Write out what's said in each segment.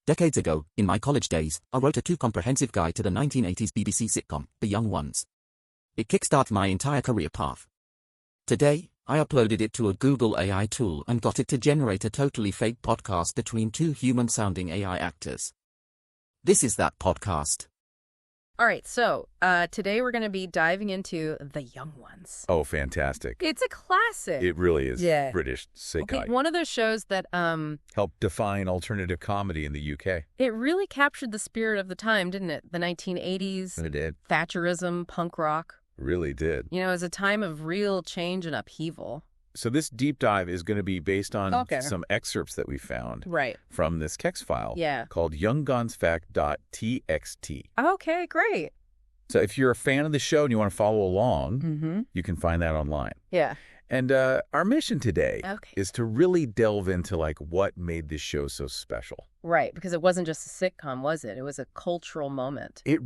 Decades ago, in my college days, I wrote a too-comprehensive guide to the 1980s BBC sitcom, The Young Ones. It kickstarted my entire career path. Today, I uploaded it to a Google AI tool and got it to generate a totally fake podcast between two human-sounding AI actors. This is that podcast. All right, so today we're going to be diving into The Young Ones. Oh, fantastic. It's a classic. It really is. Yeah. British sitcom. Okay, one of those shows that Helped define alternative comedy in the UK. it really captured the spirit of the time, didn't it? The 1980s, It did. Thatcherism, punk rock. Really did. You know, it was a time of real change and upheaval. So this deep dive is going to be based on Okay. some excerpts that we found Right. from this Kex file Yeah. called younggonsfact.txt. Okay, great. So if you're a fan of the show and you want to follow along, Mm-hmm. you can find that online. Yeah. And our mission today Okay. is to really delve into what made this show so special. Right, because it wasn't just a sitcom, was it? It was a cultural moment. It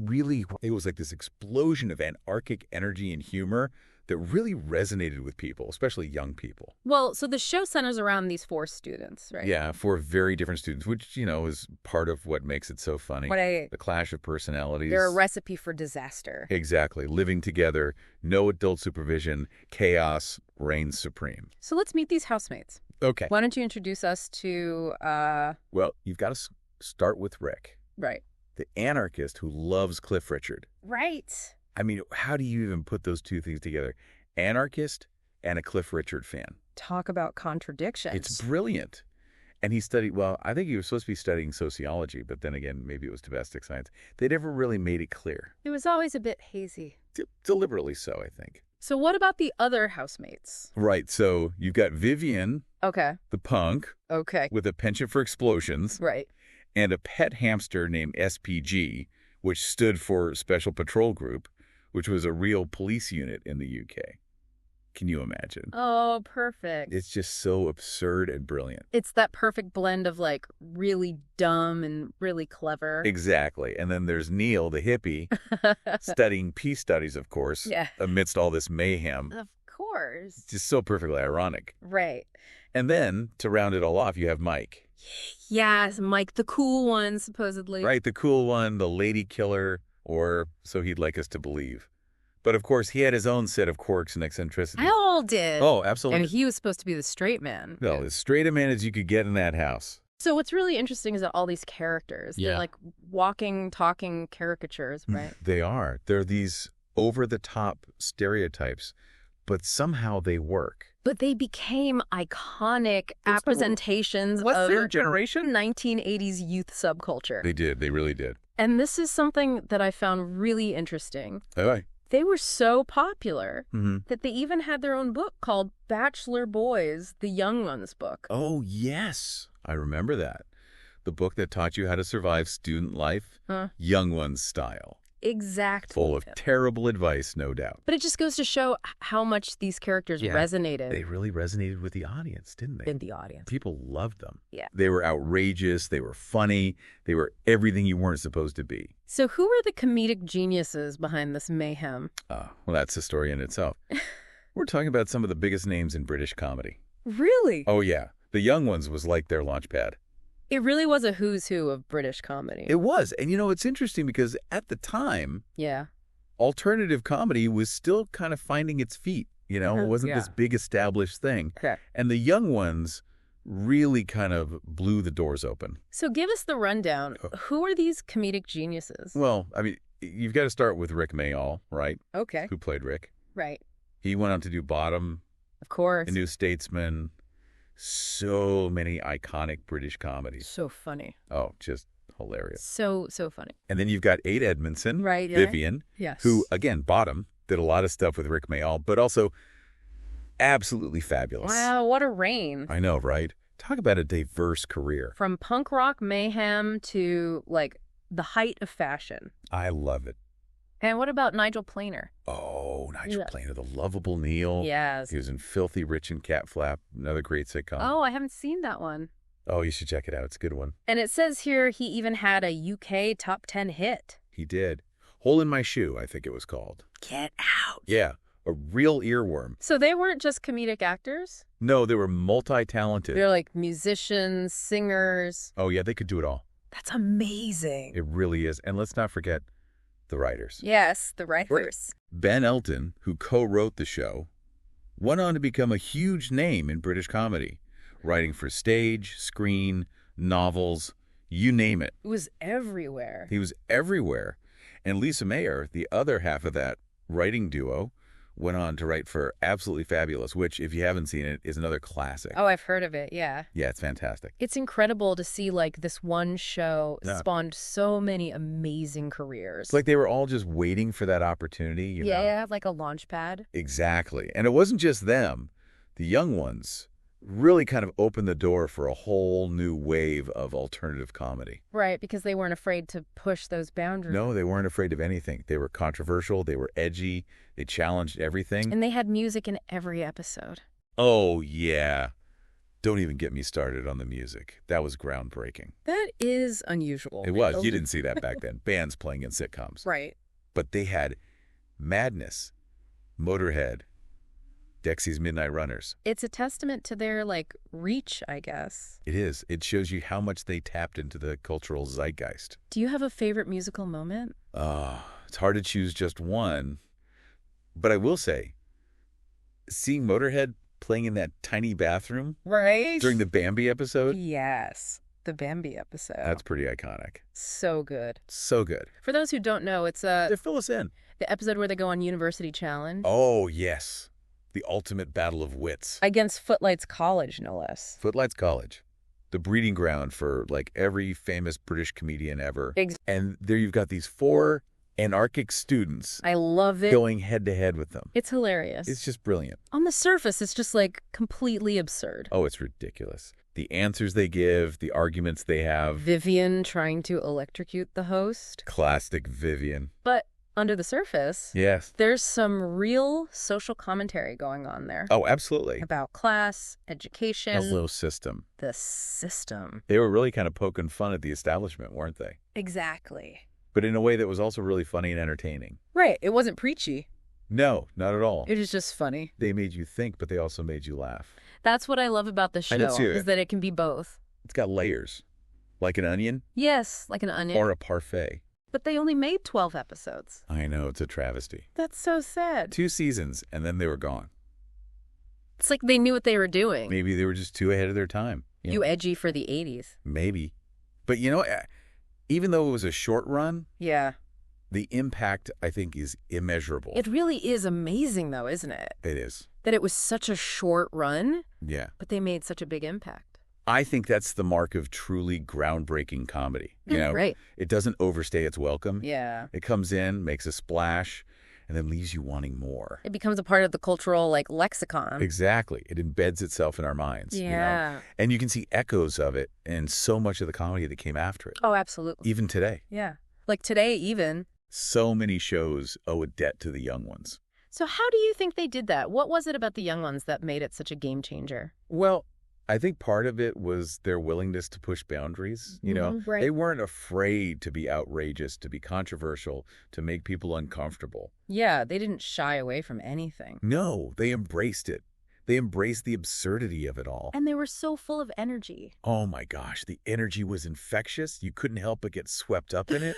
was like this explosion of anarchic energy and humor that really resonated with people, especially young people. Well, so the show centers around these four students, right? Yeah, for very different students, which, is part of what makes it so funny. The clash of personalities. They're a recipe for disaster. Exactly. Living together, no adult supervision, chaos reigns supreme. So let's meet these housemates. Okay. Why don't you introduce us to, Well, you've got to start with Rick, right. the anarchist who loves Cliff Richard. Right. I mean, how do you even put those two things together? Anarchist and a Cliff Richard fan. Talk about contradictions. It's brilliant. And he studied, well, I think he was supposed to be studying sociology, but then again, maybe it was domestic science. They never really made it clear. It was always a bit hazy. Deliberately so, I think. So what about the other housemates? Right, so you've got Vivian, Okay. the punk, Okay. with a penchant for explosions, Right. and a pet hamster named SPG, which stood for Special Patrol Group, which was a real police unit in the UK. Can you imagine? Oh, perfect. It's just so absurd and brilliant. It's that perfect blend of really dumb and really clever. Exactly. And then there's Neil, the hippie, studying peace studies, of course, Yeah. amidst all this mayhem. Of course. Just so perfectly ironic. Right. And then, to round it all off, you have Mike. Yes, Mike, the cool one, supposedly. Right, the cool one, the lady killer, or so he'd like us to believe. But of course, he had his own set of quirks and eccentricities. I all did. Oh, absolutely. And he was supposed to be the straight man. Well, as straight a man as you could get in that house. So what's really interesting is that all these characters, Yeah. they're like walking, talking caricatures, right? They are. They're these over-the-top stereotypes, but somehow they work. But they became iconic representations of their generation? 1980s youth subculture. They did. They really did. And this is something that I found really interesting. All right. They were so popular Mm-hmm. that they even had their own book called Bachelor Boys, The Young Ones book. Oh, yes. I remember that. The book that taught you how to survive student life, Huh. young ones style. Exactly. Full of terrible advice, no doubt. But it just goes to show how much these characters resonated They really resonated with the audience, didn't they? in the audience. People loved them. Yeah. They were outrageous. They were funny. They were everything you weren't supposed to be. So who are the comedic geniuses behind this mayhem? Well, that's a story in itself. We're talking about some of the biggest names in British comedy. Really? Oh, yeah. The Young Ones was like their launch pad. It really was a who's who of British comedy. It was. And, it's interesting because at the time, Yeah. alternative comedy was still kind of finding its feet. It wasn't Yeah. this big established thing. Okay. And the Young Ones really kind of blew the doors open. So give us the rundown. Who are these comedic geniuses? Well, I mean, you've got to start with Rick Mayall, right? Okay. Who played Rick. Right. He went on to do Bottom, Of course. The New Statesman, so many iconic British comedies. So funny. Oh, just hilarious. So funny. And then you've got Ade Edmondson, Right, yeah. Vivian, Yes. who, again, Bottom, did a lot of stuff with Rick Mayall, but also absolutely fabulous. Wow, what a reign. I know, right? Talk about a diverse career. From punk rock mayhem to, the height of fashion. I love it. And what about Nigel Planer? Oh, Nigel Yeah. Planer, the lovable Neil. Yes. He was in Filthy Rich and Cat Flap, another great sitcom. Oh, I haven't seen that one. Oh, you should check it out. It's a good one. And it says here he even had a UK top 10 hit. He did. Hole in My Shoe, I think it was called. Get out. Yeah, a real earworm. So they weren't just comedic actors? No, they were multi-talented. They're like musicians, singers. Oh, yeah, they could do it all. That's amazing. It really is. And let's not forget the writers. Yes, the writers. Ben Elton, who co-wrote the show, went on to become a huge name in British comedy, writing for stage, screen, novels, you name it. It was everywhere. He was everywhere. And Lisa Mayer, the other half of that writing duo, went on to write for Absolutely Fabulous, which, if you haven't seen it, is another classic. Oh, I've heard of it, yeah. Yeah, it's fantastic. It's incredible to see, like, this one show Yeah. spawned so many amazing careers. It's like they were all just waiting for that opportunity, you know? Yeah, like a launch pad. Exactly. And it wasn't just them. The young ones really kind of opened the door for a whole new wave of alternative comedy. Right, because they weren't afraid to push those boundaries. No, they weren't afraid of anything. They were controversial. They were edgy. They challenged everything. And they had music in every episode. Oh, yeah. Don't even get me started on the music. That was groundbreaking. That is unusual. It was. You didn't see that back then. Bands playing in sitcoms. Right. But they had Madness, Motorhead, Dexy's Midnight Runners. It's a testament to their, like, reach, I guess. It is. It shows you how much they tapped into the cultural zeitgeist. Do you have a favorite musical moment? It's hard to choose just one. But I will say, seeing Motorhead playing in that tiny bathroom Right. during the Bambi episode, Yes. The Bambi episode. that's pretty iconic. So good. So good. For those who don't know, it's Fill us in. the episode where they go on University Challenge. Oh, yes. The ultimate battle of wits. Against Footlights College, no less. Footlights College. The breeding ground for, like, every famous British comedian ever. And there you've got these 4 anarchic students I love it. going head-to-head with them. It's hilarious. It's just brilliant. On the surface, it's just, like, completely absurd. Oh, it's ridiculous. The answers they give, the arguments they have. Vivian trying to electrocute the host. Classic Vivian. But under the surface, Yes. there's some real social commentary going on there. Oh, absolutely. About class, education, Hello, system. the system. They were really kind of poking fun at the establishment, weren't they? Exactly. But in a way that was also really funny and entertaining. Right. It wasn't preachy. No, not at all. It was just funny. They made you think, but they also made you laugh. That's what I love about the show, I do too. is that it can be both. It's got layers. Like an onion Yes, like an onion. or a parfait. But they only made 12 episodes. I know, it's a travesty. That's so sad. 2 seasons, and then they were gone. It's like they knew what they were doing. Maybe they were just too ahead of their time. You edgy for the 80s. Maybe. But you know, even though it was a short run, Yeah. the impact, I think, is immeasurable. It really is amazing, though, isn't it? It is. That it was such a short run, Yeah. but they made such a big impact. I think that's the mark of truly groundbreaking comedy. You know, Right. It doesn't overstay its welcome. Yeah. It comes in, makes a splash, and then leaves you wanting more. It becomes a part of the cultural, like, lexicon. Exactly. It embeds itself in our minds. You know? Yeah. And you can see echoes of it in so much of the comedy that came after it. Oh, absolutely. Even today. Yeah. Like today, even. So many shows owe a debt to the young ones. So how do you think they did that? What was it about the young ones that made it such a game changer? Well, I think part of it was their willingness to push boundaries. You know, Mhm, right. They weren't afraid to be outrageous, to be controversial, to make people uncomfortable. Yeah, they didn't shy away from anything. No, they embraced it. They embraced the absurdity of it all. And they were so full of energy. Oh my gosh, the energy was infectious. You couldn't help but get swept up in it.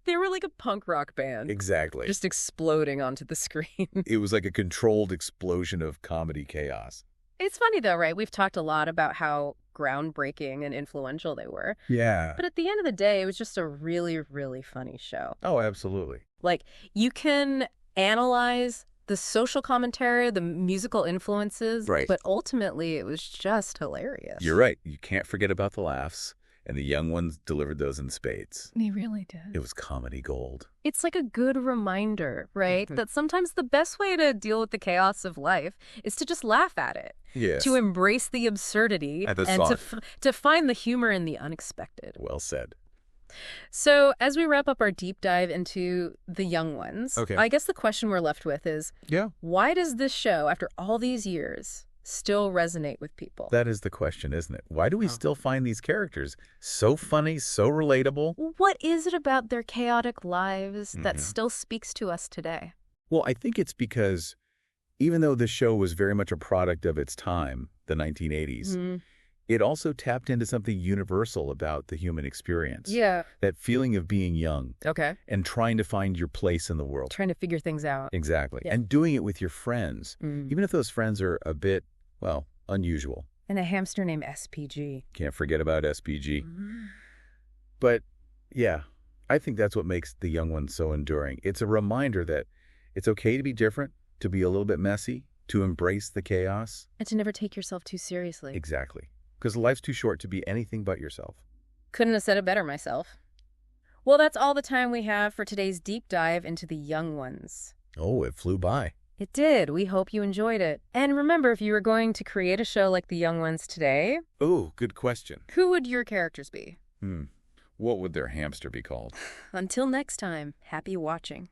They were like a punk rock band. Exactly. Just exploding onto the screen. It was like a controlled explosion of comedy chaos. It's funny, though, right? We've talked a lot about how groundbreaking and influential they were. Yeah. But at the end of the day, it was just a really, really funny show. Oh, absolutely. Like, you can analyze the social commentary, the musical influences, Right. but ultimately it was just hilarious. You're right. You can't forget about the laughs. And the young ones delivered those in spades. They really did. It was comedy gold. It's like a good reminder, right? That sometimes the best way to deal with the chaos of life is to just laugh at it. Yes. To embrace the absurdity At the and start. to find the humor in the unexpected. Well said. So as we wrap up our deep dive into the young ones, Okay. I guess the question we're left with is, Yeah. why does this show, after all these years, still resonate with people? That is the question, isn't it? Why do we still find these characters so funny, so relatable? What is it about their chaotic lives that Mhm. still speaks to us today? Well, I think it's because even though this show was very much a product of its time, the 1980s, Mhm. It also tapped into something universal about the human experience. Yeah. That feeling of being young Okay. and trying to find your place in the world. Trying to figure things out. Exactly. Yeah. And doing it with your friends, Mm. even if those friends are a bit, well, unusual. And a hamster named SPG. Can't forget about SPG. But, yeah, I think that's what makes the young ones so enduring. It's a reminder that it's okay to be different, to be a little bit messy, to embrace the chaos. And to never take yourself too seriously. Exactly. Because life's too short to be anything but yourself. Couldn't have said it better myself. Well, that's all the time we have for today's deep dive into the young ones. Oh, it flew by. It did. We hope you enjoyed it. And remember, if you were going to create a show like the young ones today, Oh, good question. who would your characters be? What would their hamster be called? Until next time, happy watching.